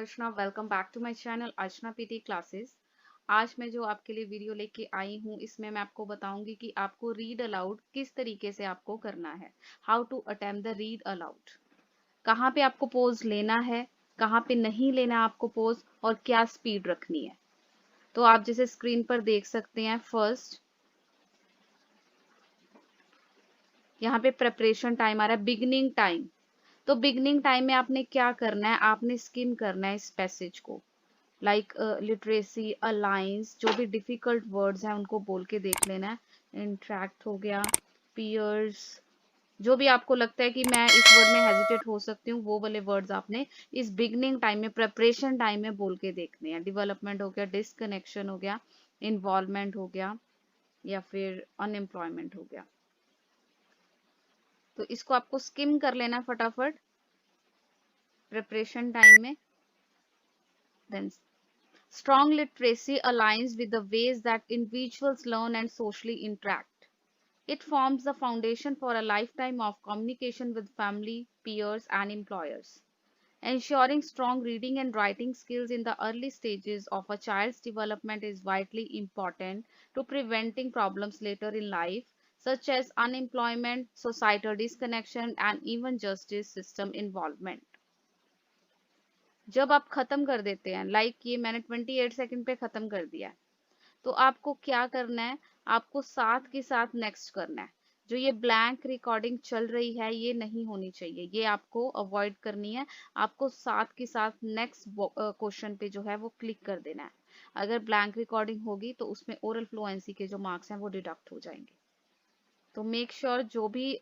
Archana, welcome back to my channel Archana PT classes. आज मैं जो आपके लिए वीडियो लेके आई हूँ, इसमें मैं आपको बताऊंगी कि आपको रीड अलाउड किस तरीके से आपको करना है। How to attempt the read aloud. कहाँ पे आपको पोज लेना है, कहाँ पे नहीं लेना आपको पोज, और क्या स्पीड रखनी है। तो आप जैसे स्क्रीन पर देख सकते हैं, फर्स्ट यहाँ पे प्रेपरेशन टाइम आ रहा है, बिगनिंग टाइम। तो बिगनिंग टाइम में आपने क्या करना है, आपने स्किम करना है इस पैसेज को। लाइक लिटरेसी, अलाइंस, जो भी डिफिकल्ट वर्ड्स हैं उनको बोल के देख लेना है। इंट्रैक्ट हो गया, पियर्स, जो भी आपको लगता है कि मैं इस वर्ड में हेजिटेट हो सकती हूँ, वो वाले वर्ड्स आपने इस बिगनिंग टाइम में, प्रेपरेशन टाइम में बोल के देखने हैं। डेवलपमेंट हो गया, डिसकनेक्शन हो गया, इन्वॉल्वमेंट हो गया, या फिर अनएम्प्लॉयमेंट हो गया। तो इसको आपको स्किम कर लेना फटाफट प्रिपरेशन टाइम में। Then strong literacy aligns with the ways that individuals learn and socially interact. It forms the foundation for a lifetime of communication with family, peers, and employers. Ensuring strong reading and writing skills in the early stages of a child's development is vitally important to preventing problems later in life, such as unemployment, societal disconnection, and even justice system involvement. जब आप खत्म कर देते हैं, like ये मैंने 28 second पे खत्म कर दिया है, तो आपको क्या करना है, आपको साथ के साथ नेक्स्ट करना है। जो ये ब्लैंक रिकॉर्डिंग चल रही है, ये नहीं होनी चाहिए, ये आपको अवॉइड करनी है। आपको साथ के साथ नेक्स्ट क्वेश्चन पे जो है वो क्लिक कर देना है। अगर ब्लैंक रिकॉर्डिंग होगी तो उसमें ओरल फ्लुएंसी के जो मार्क्स हैं वो डिडक्ट हो जाएंगे। तो मेक श्योर जो भी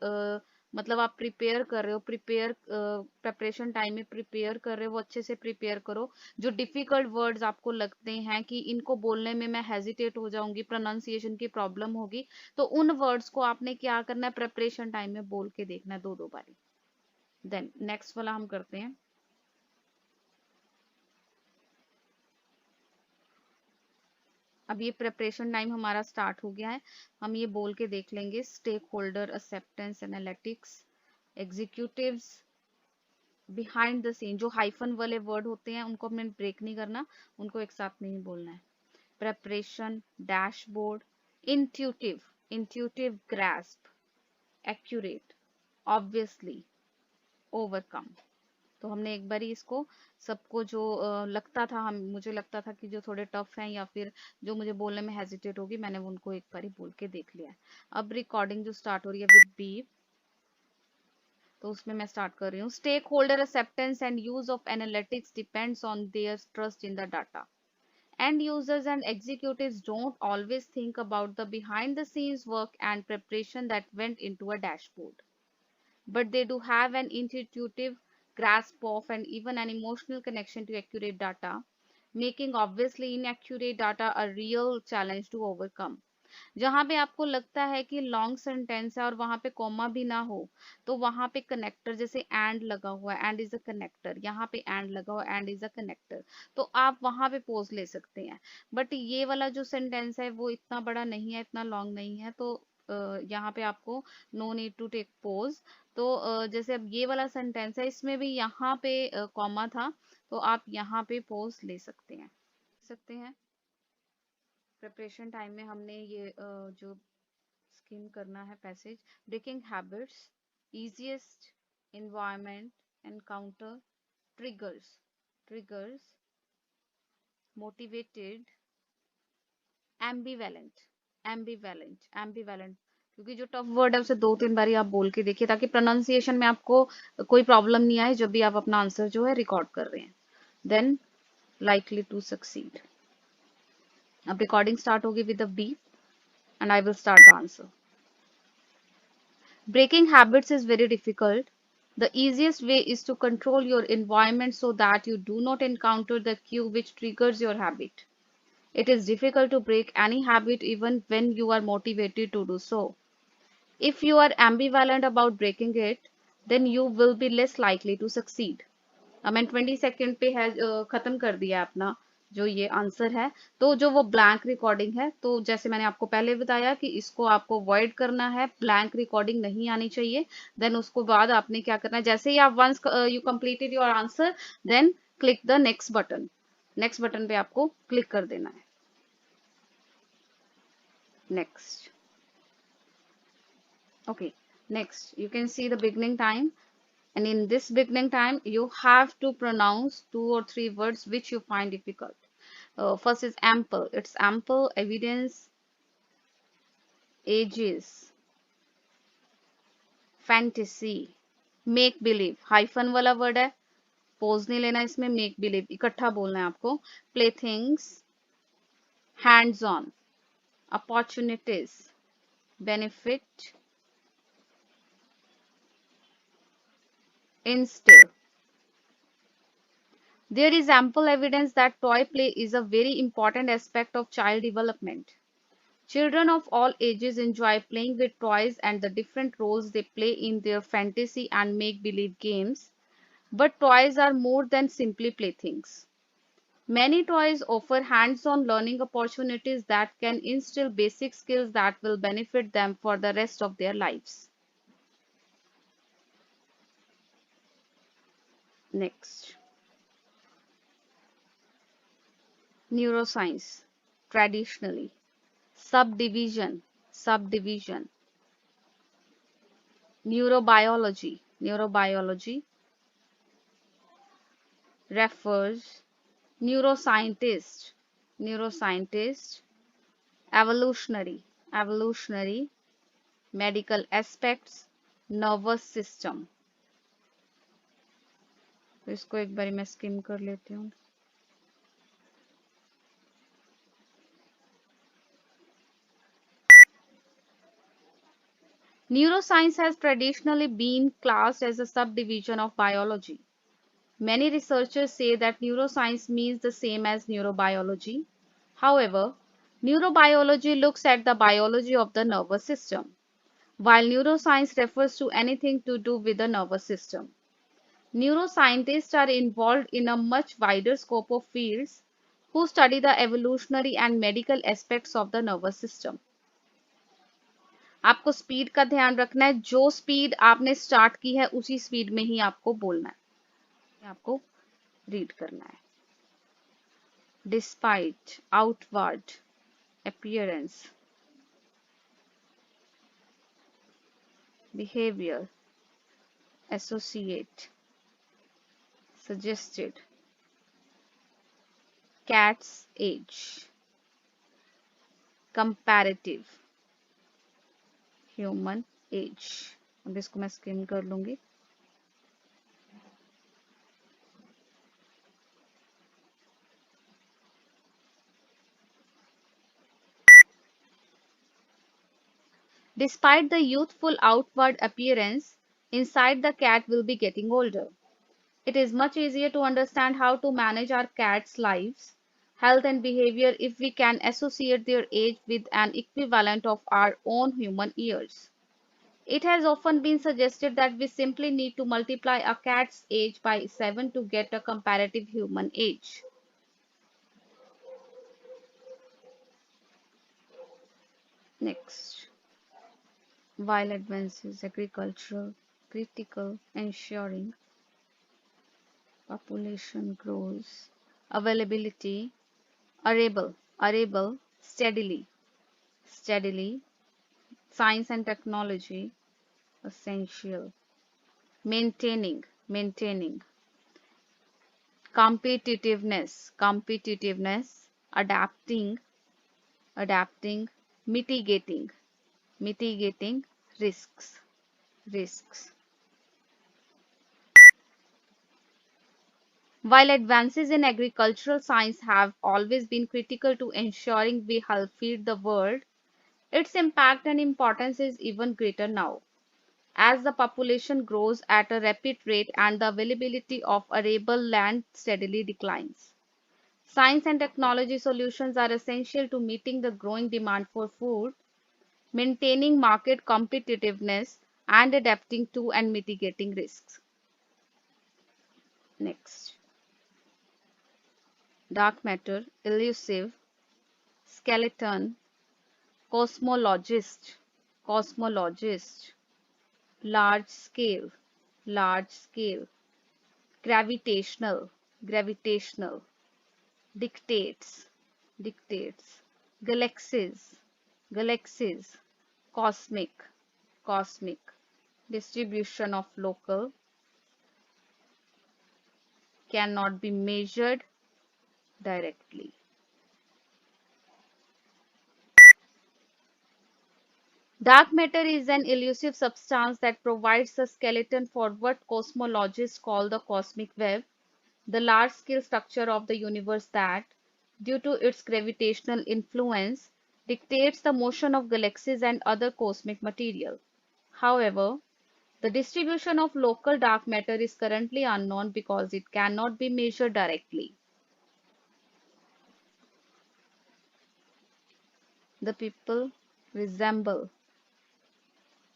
मतलब आप प्रिपेयर कर रहे हो, प्रिपरेशन टाइम में प्रिपेयर कर रहे हो, वो अच्छे से प्रिपेयर करो। जो डिफिकल्ट वर्ड्स आपको लगते हैं कि इनको बोलने में मैं हेजिटेट हो जाऊंगी, प्रोनाउंसिएशन की प्रॉब्लम होगी, तो उन वर्ड्स को आपने क्या करना है, प्रिपरेशन टाइम में बोल के देखना है 2-2 बारी। देन नेक्स्ट वाला हम करते हैं। अब ये प्रिपरेशन टाइम हमारा स्टार्ट हो गया है, हम ये बोल के देख लेंगे। Stakeholder, acceptance, analytics, executives, behind the scene. जो हाइफन वाले वर्ड होते हैं उनको हमने ब्रेक नहीं करना, उनको एक साथ नहीं बोलना है। Preparation, dashboard, intuitive, intuitive grasp, accurate, obviously, overcome. तो हमने एक बार ही इसको सबको जो लगता था, मुझे लगता था कि जो थोड़े टफ हैं या फिर जो मुझे बोलने में हेजिटेट होगी, मैंने उनको एक बार ही बोल के देख लिया है। अब रिकॉर्डिंग जो स्टार्ट हो रही है विद बी, तो उसमें मैं स्टार्ट कर रही हूँ। Stakeholder acceptance and use of analytics depends on their trust in the data. End users and executives don't always think about the behind the scenes work and preparation that went into a dashboard, but they do have an intuitive grasp of and even an emotional connection to accurate data, making obviously inaccurate data a real challenge to overcome. जहां पे आपको लगता है कि long sentence है और वहां पे कॉमा भी ना हो, तो वहां पे कनेक्टर, जैसे एंड लगा हुआ है, एंड इज अ कनेक्टर, यहाँ पे एंड लगा हुआ है, एंड इज अ कनेक्टर, तो आप वहां पे पोज ले सकते हैं। बट ये वाला जो सेंटेंस है वो इतना बड़ा नहीं है, इतना लॉन्ग नहीं है, तो यहाँ पे आपको no need to take pause. तो जैसे अब ये वाला सेंटेंस है, इसमें भी यहाँ पे कॉमा था, तो आप यहाँ पे पोज ले सकते हैं। प्रिपरेशन टाइम में हमने ये जो स्किम करना है passage. Breaking habits, easiest, environment, encounter, triggers, motivated, ambivalent, क्योंकि जो टफ वर्ड है उसे 2-3 बारी आप बोल के देखिए, ताकि प्रोनाउंसिएशन में आपको कोई प्रॉब्लम नहीं आए जब भी आप अपना आंसर जो है रिकॉर्ड कर रहे हैं। Then likely to succeed. अब रिकॉर्डिंग स्टार्ट होगी with the beep and I will start the answer. Breaking habits is very difficult. The easiest way is to control your environment so that you do not encounter the cue which triggers your habit. It is difficult to break any habit even when you are motivated to do so. If you are ambivalent about breaking it, then you will be less likely to succeed. अब मैंने 20 second पे है खत्म कर दिया अपना जो ये आंसर है। तो जो वो ब्लैंक रिकॉर्डिंग है, तो जैसे मैंने आपको पहले बताया कि इसको आपको अवॉइड करना है, ब्लैंक रिकॉर्डिंग नहीं आनी चाहिए। देन उसको बाद आपने क्या करना है, जैसे ही आप once you completed your answer, then click the next button. Next button पे आपको क्लिक कर देना है. Next. Okay, next you can see the beginning time, and in this beginning time you have to pronounce 2 or 3 words which you find difficult. First is ample. It's ample evidence, ages, fantasy, make believe. Hyphen वाला word है, pose नहीं लेना इसमें. Make believe इकट्ठा बोलना है आपको. playthings, hands on, opportunities, benefit, instill. There is ample evidence that toy play is a very important aspect of child development. Children of all ages enjoy playing with toys and the different roles they play in their fantasy and make-believe games. But toys are more than simply playthings. Many toys offer hands-on learning opportunities that can instill basic skills that will benefit them for the rest of their lives. Next. Neuroscience. Traditionally. Subdivision. Neurobiology. Refers. Neuroscientist. Evolutionary. Medical aspects. Nervous system. तो इसको एक बारी मैं scheme कर लेती हूँ. Neuroscience has traditionally been classed as a subdivision of biology. Many researchers say that neuroscience means the same as neurobiology. However, neurobiology looks at the biology of the nervous system, while neuroscience refers to anything to do with the nervous system. Neuroscientists are involved in a much wider scope of fields who study the evolutionary and medical aspects of the nervous system. आपको speed का ध्यान रखना है. जो speed आपने start की है उसी स्पीड में ही आपको बोलना है, आपको रीड करना है. Despite, outward, appearance, behaviour, associate, suggested, cat's age, comparative, human age. अब इसको मैं स्किम कर लूंगी. Despite the youthful outward appearance, inside the cat will be getting older. It is much easier to understand how to manage our cats' lives, health and behavior if we can associate their age with an equivalent of our own human years. It has often been suggested that we simply need to multiply a cat's age by 7 to get a comparative human age. Next. While advances agricultural, critical, ensuring population grows, availability, arable, steadily, science and technology, essential, maintaining, competitiveness, adapting, mitigating, risks. While advances in agricultural science have always been critical to ensuring we help feed the world, its impact and importance is even greater now, as the population grows at a rapid rate and the availability of arable land steadily declines. Science and technology solutions are essential to meeting the growing demand for food, maintaining market competitiveness, and adapting to and mitigating risks. Next. Dark matter, elusive, skeleton, cosmologist, large scale, gravitational, gravitational, dictates, dictates, galaxies, galaxies, cosmic, cosmic, distribution of local, cannot be measured directly. Dark matter is an elusive substance that provides a skeleton for what cosmologists call the cosmic web, the large-scale structure of the universe that, due to its gravitational influence, dictates the motion of galaxies and other cosmic material. However, the distribution of local dark matter is currently unknown because it cannot be measured directly. The people resemble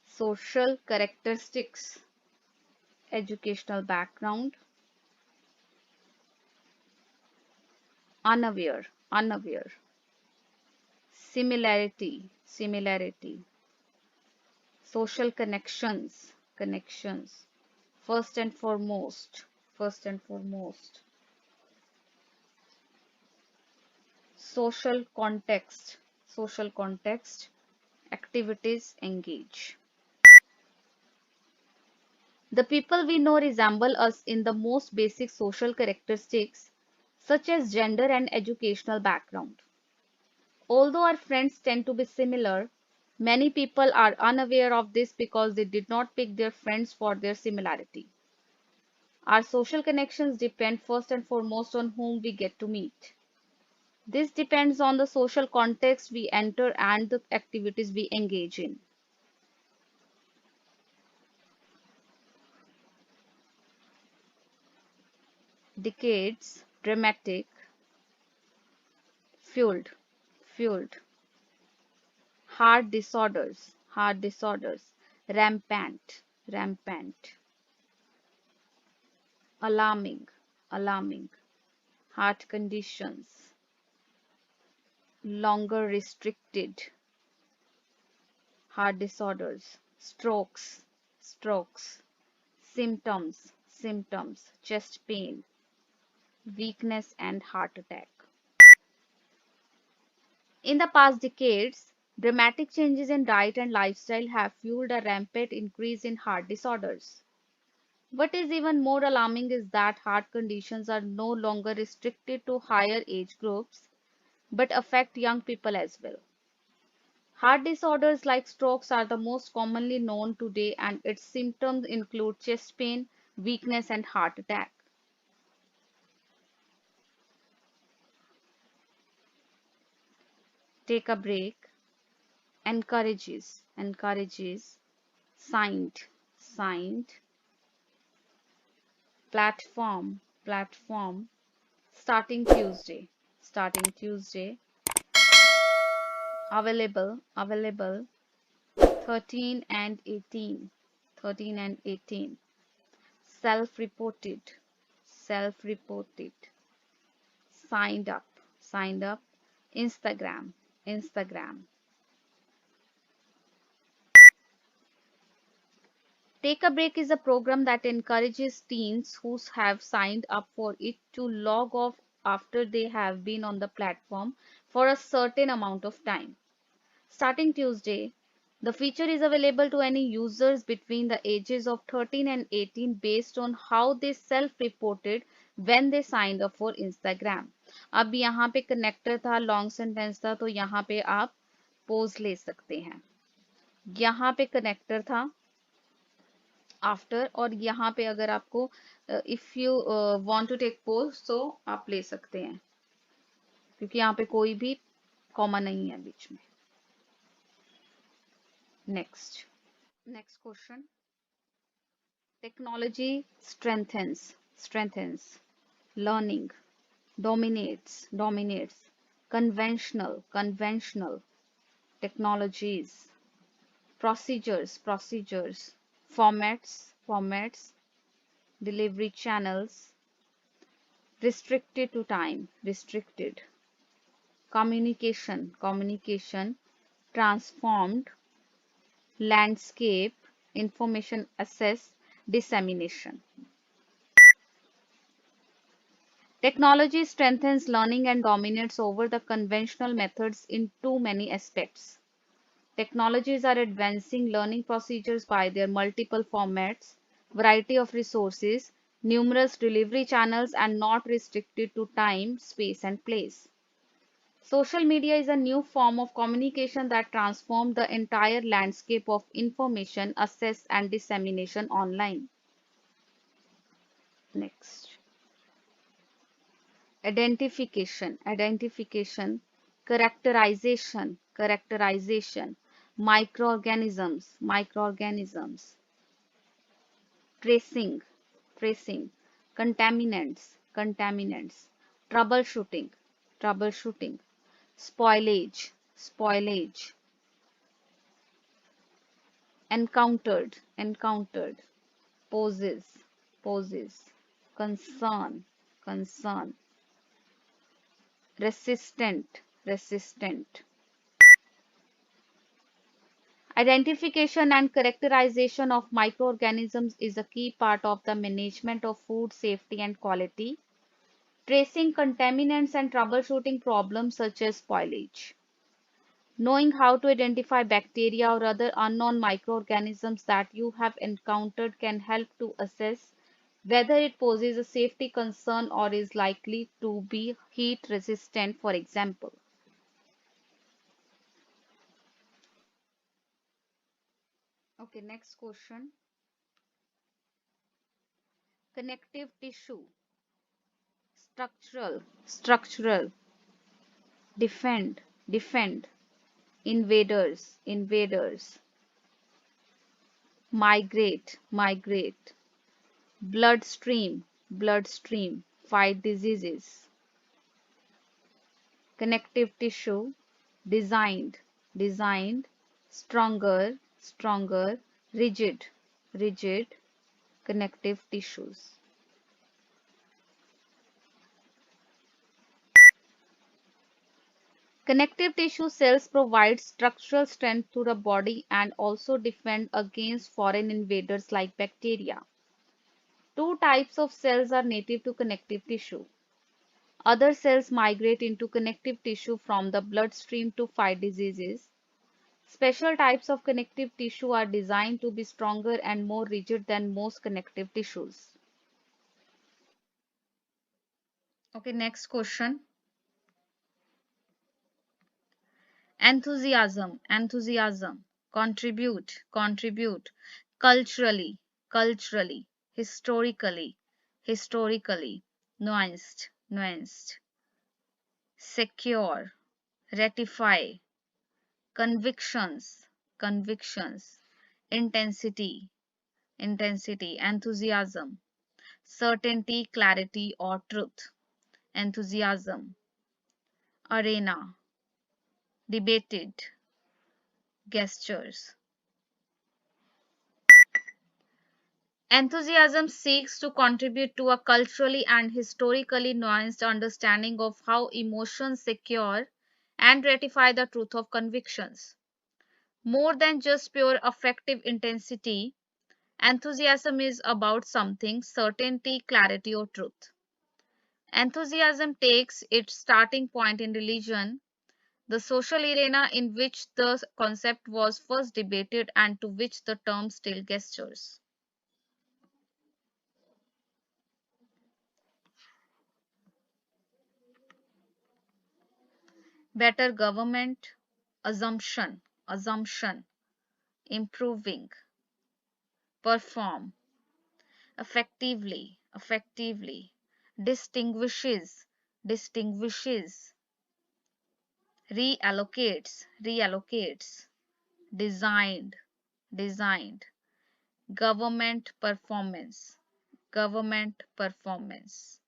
social characteristics, educational background, unaware, unaware, similarity, similarity, social connections, connections, first and foremost, first and foremost, social context, social context, activities engage. The people we know resemble us in the most basic social characteristics, such as gender and educational background. Although our friends tend to be similar, many people are unaware of this because they did not pick their friends for their similarity. Our social connections depend first and foremost on whom we get to meet. This depends on the social context we enter and the activities we engage in. Decades, dramatic, fueled, fueled. Heart disorders, rampant, rampant. Alarming, alarming. Heart conditions, longer restricted. Heart disorders, strokes, strokes. Symptoms, symptoms. Chest pain, weakness and heart attack. In the past decades, dramatic changes in diet and lifestyle have fueled a rampant increase in heart disorders. What is even more alarming is that heart conditions are no longer restricted to higher age groups, but affect young people as well. Heart disorders like strokes are the most commonly known today, and its symptoms include chest pain, weakness, and heart attack. Take a break, encourages, signed, signed, platform, platform, starting Tuesday, available, available, 13 and 18, 13 and 18, self-reported, self-reported, signed up, Instagram, Instagram. Take a Break is a program that encourages teens who have signed up for it to log off after they have been on the platform for a certain amount of time. Starting Tuesday, the feature is available to any users between the ages of 13 and 18 based on how they self-reported when they signed up for Instagram. अब यहाँ पे connector था, long sentence था, तो यहाँ पे आप pause ले सकते हैं. यहाँ पे connector था after, और यहाँ पे अगर आपको if you want to take pause तो आप ले सकते हैं, क्योंकि यहाँ पे कोई भी कॉमा नहीं है बीच में. Next question. Technology strengthens, learning, dominates, conventional, technologies, procedures, formats, delivery channels, restricted to time, communication, transformed, landscape, information access, dissemination. Technology strengthens learning and dominates over the conventional methods in too many aspects. Technologies are advancing learning procedures by their multiple formats, variety of resources, numerous delivery channels, and not restricted to time, space, and place. Social media is a new form of communication that transformed the entire landscape of information access and dissemination online. Next. Identification, characterization, microorganisms, tracing, contaminants, troubleshooting, spoilage, encountered, poses, concern, resistant. Identification and characterization of microorganisms is a key part of the management of food safety and quality, tracing contaminants and troubleshooting problems such as spoilage. Knowing how to identify bacteria or other unknown microorganisms that you have encountered can help to assess whether it poses a safety concern or is likely to be heat resistant, for example. Okay, next question. Connective tissue, structural, defend, invaders, migrate, bloodstream, fight diseases. Connective tissue, designed, stronger, rigid, connective tissues. Connective tissue cells provide structural strength to the body and also defend against foreign invaders like bacteria. Two types of cells are native to connective tissue. Other cells migrate into connective tissue from the bloodstream to fight diseases. Special types of connective tissue are designed to be stronger and more rigid than most connective tissues. Okay, next question. Enthusiasm, contribute, culturally, historically, nuanced, secure, ratify, convictions, intensity, enthusiasm, certainty, clarity, or truth, enthusiasm, arena, debated, gestures. Enthusiasm seeks to contribute to a culturally and historically nuanced understanding of how emotions secure and ratify the truth of convictions. More than just pure affective intensity, enthusiasm is about something, certainty, clarity, or truth. Enthusiasm takes its starting point in religion, the social arena in which the concept was first debated and to which the term still gestures. Better government, assumption, improving, perform, effectively, distinguishes, reallocates, designed, government performance, government performance.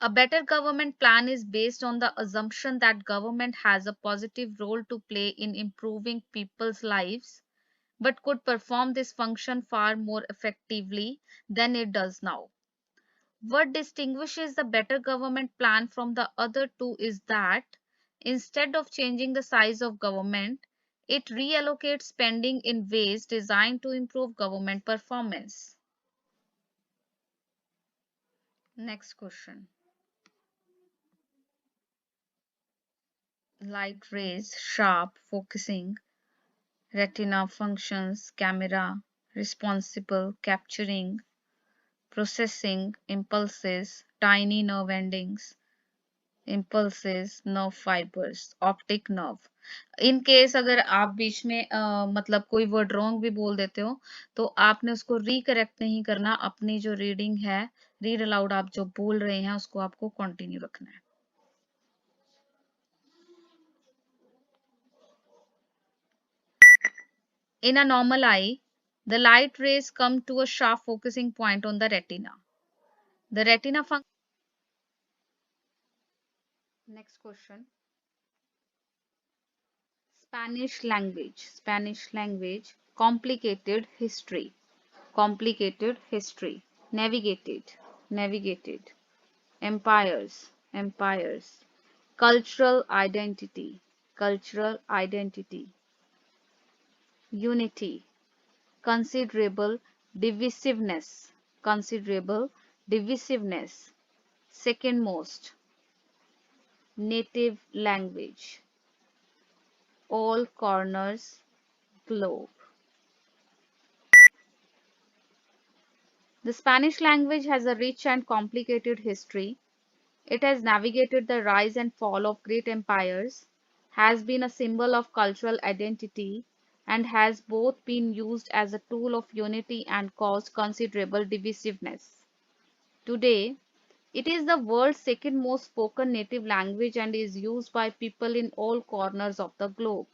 A better government plan is based on the assumption that government has a positive role to play in improving people's lives, but could perform this function far more effectively than it does now. What distinguishes the better government plan from the other two is that instead of changing the size of government, It reallocates spending in ways designed to improve government performance. Next question. Light rays, sharp, focusing, retina functions, camera, responsible, capturing, processing, impulses, tiny nerve endings, impulses, nerve fibers, optic nerve. In case अगर आप बीच में मतलब कोई word wrong भी बोल देते हो तो आपने उसको रिकरेक्ट नहीं करना, अपनी जो रीडिंग है, रीड अलाउड आप जो बोल रहे हैं उसको आपको कंटिन्यू रखना है. In a normal eye, the light rays come to a sharp focusing point on the retina. The retina function. Next question. Spanish language. Spanish language. Complicated history. Complicated history. Navigated. Navigated. Empires. Empires. Cultural identity. Cultural identity. Unity. Considerable divisiveness. Considerable divisiveness. Second most. Native language. All corners globe. The Spanish language has a rich and complicated history. It has navigated the rise and fall of great empires, has been a symbol of cultural identity, and has both been used as a tool of unity and caused considerable divisiveness. Today, it is the world's second most spoken native language and is used by people in all corners of the globe.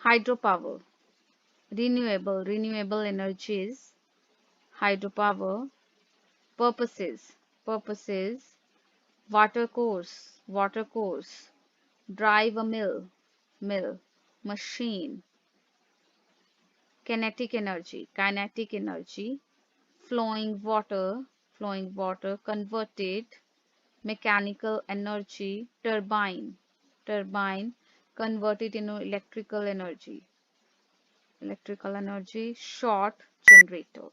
Hydropower. Renewable energies. Hydropower. Purposes. Water course. Drive a mill. Machine. Kinetic energy. Flowing water. Converted. Mechanical energy. Turbine. Converted into electrical energy. Short generator.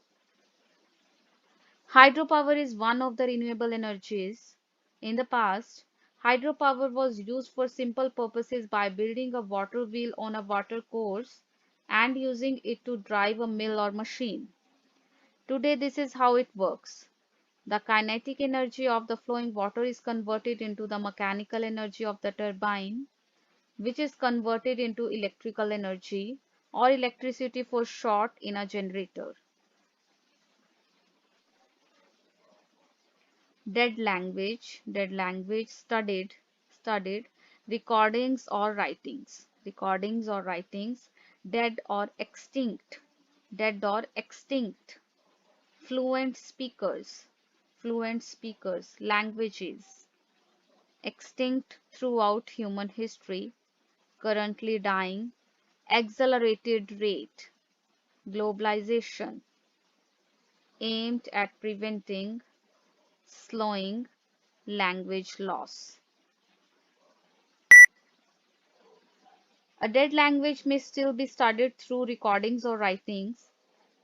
Hydropower is one of the renewable energies. In the past, hydropower was used for simple purposes by building a water wheel on a water course and using it to drive a mill or machine. Today, this is how it works. The kinetic energy of the flowing water is converted into the mechanical energy of the turbine, which is converted into electrical energy or electricity for short in a generator. Dead language, studied, recordings or writings, dead or extinct, fluent speakers, languages, extinct throughout human history, currently dying, accelerated rate, globalization, aimed at preventing, slowing, language loss. A dead language may still be studied through recordings or writings,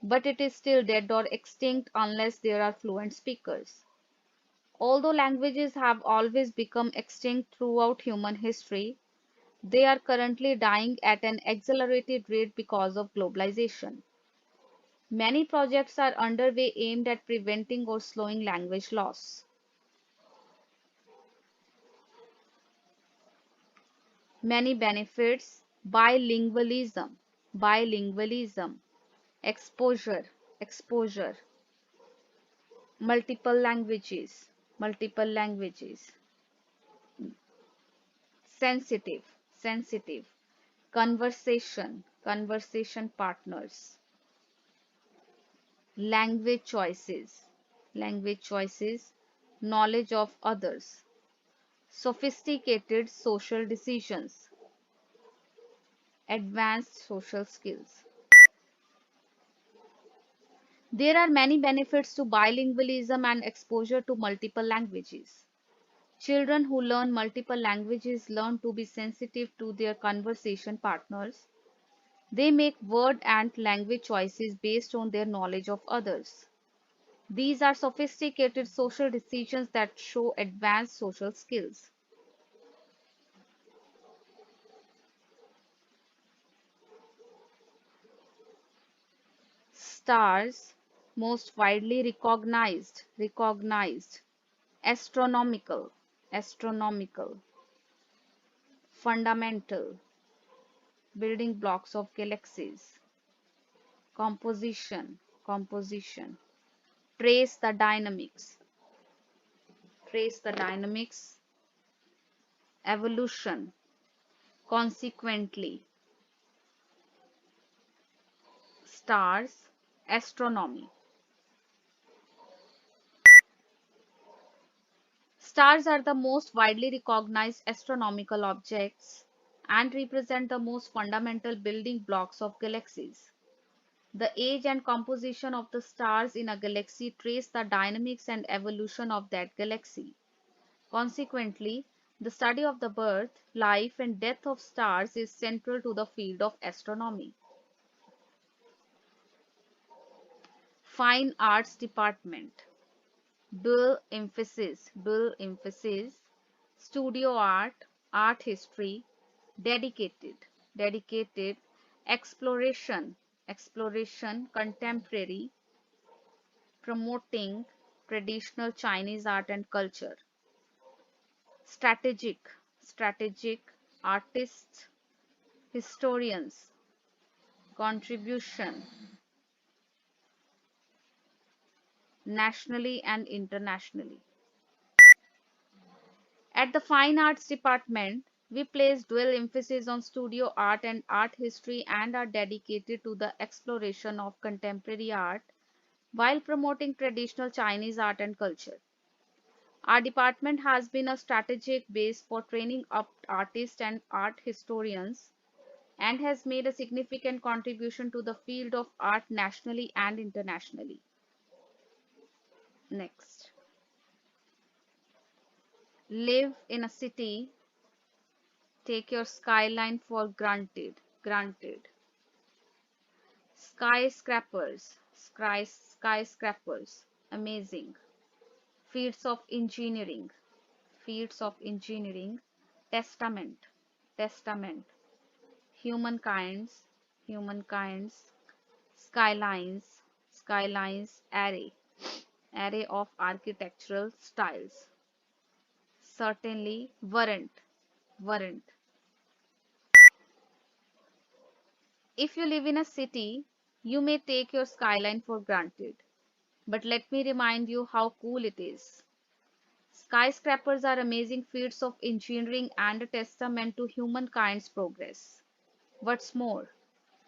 but it is still dead or extinct unless there are fluent speakers. Although languages have always become extinct throughout human history, they are currently dying at an accelerated rate because of globalization. Many projects are underway aimed at preventing or slowing language loss. Many benefits. Bilingualism, exposure, multiple languages, sensitive, conversation partners, language choices, knowledge of others, sophisticated social decisions, advanced social skills. There are many benefits to bilingualism and exposure to multiple languages. Children who learn multiple languages learn to be sensitive to their conversation partners. They make word and language choices based on their knowledge of others. These are sophisticated social decisions that show advanced social skills. Stars, most widely recognized, astronomical, fundamental, building blocks of galaxies, composition, trace the dynamics, evolution, consequently, stars, astronomy. Stars are the most widely recognized astronomical objects and represent the most fundamental building blocks of galaxies. The age and composition of the stars in a galaxy trace the dynamics and evolution of that galaxy. Consequently, the study of the birth, life, and death of stars is central to the field of astronomy. Fine Arts Department. Dual emphasis, studio art history, dedicated, exploration, contemporary, promoting traditional Chinese art and culture, strategic, artists, historians, contribution, nationally and internationally. At the Fine Arts Department, we place dual emphasis on studio art and art history and are dedicated to the exploration of contemporary art while promoting traditional Chinese art and culture. Our department has been a strategic base for training up artists and art historians and has made a significant contribution to the field of art nationally and internationally. Next. Live in a city, take your skyline for granted. Skyscrapers, amazing. Feats of engineering, testament, humankind's, skylines, array of architectural styles. Certainly, warrant. If you live in a city, you may take your skyline for granted. But let me remind you how cool it is. Skyscrapers are amazing feats of engineering and a testament to humankind's progress. What's more,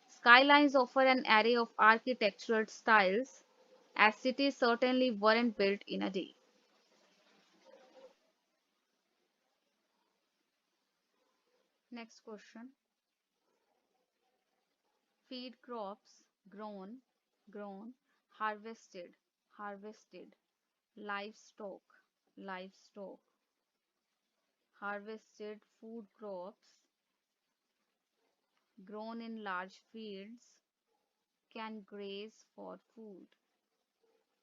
skylines offer an array of architectural styles, as cities certainly weren't built in a day. Next question. Feed crops grown, harvested, livestock, harvested food crops grown in large fields can graze for food.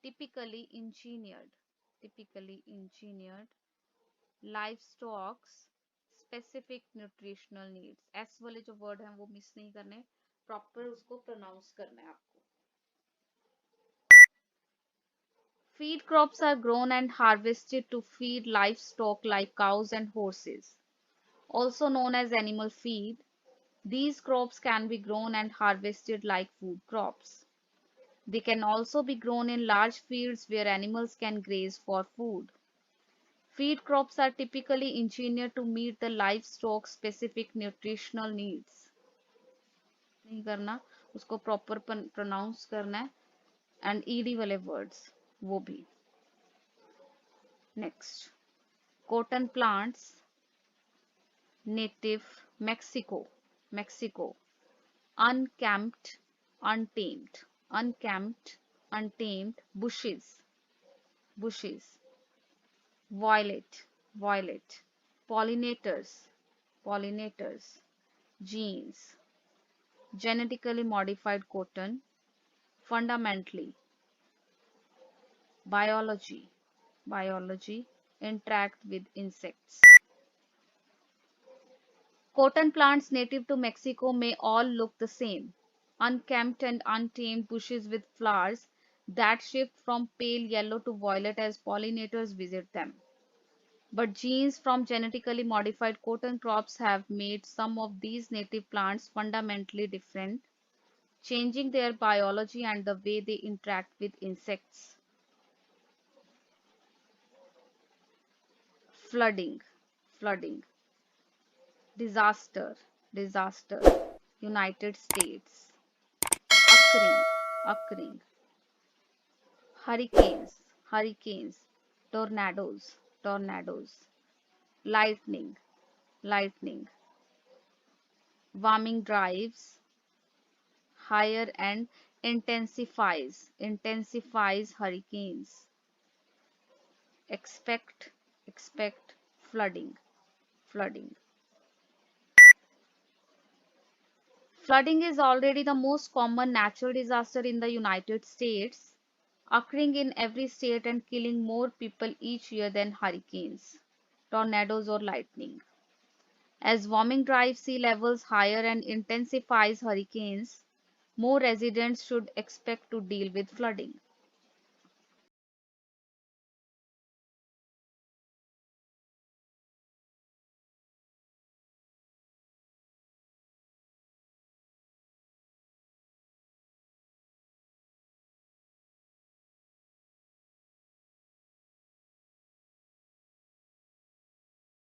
Typically engineered, livestock's specific nutritional needs. S वाले जो word हैं वो miss नहीं करने, proper उसको pronounce करना है आपको. Feed crops are grown and harvested to feed livestock like cows and horses, also known as animal feed. These crops can be grown and harvested like food crops. They can also be grown in large fields where animals can graze for food. Feed crops are typically engineered to meet the livestock specific nutritional needs. नहीं करना, उसको proper pronounce करना है, and ed वाले words वो भी. Next, cotton plants, native Mexico, untamed, bushes, violet, violet. Pollinators, pollinators. Genes, genetically modified cotton. Fundamentally, biology, biology. Interact with insects. Cotton plants native to Mexico may all look the same. Unkempt and untamed bushes with flowers that shift from pale yellow to violet as pollinators visit them. But genes from genetically modified cotton crops have made some of these native plants fundamentally different, changing their biology and the way they interact with insects. Flooding, flooding. Disaster, disaster. United States. Occurring, occurring. Hurricanes, hurricanes. Tornadoes, tornadoes. Lightning, lightning. Warming drives higher and intensifies hurricanes. Expect flooding, flooding. Flooding is already the most common natural disaster in the United States, occurring in every state and killing more people each year than hurricanes, tornadoes, or lightning. As warming drives sea levels higher and intensifies hurricanes, more residents should expect to deal with flooding.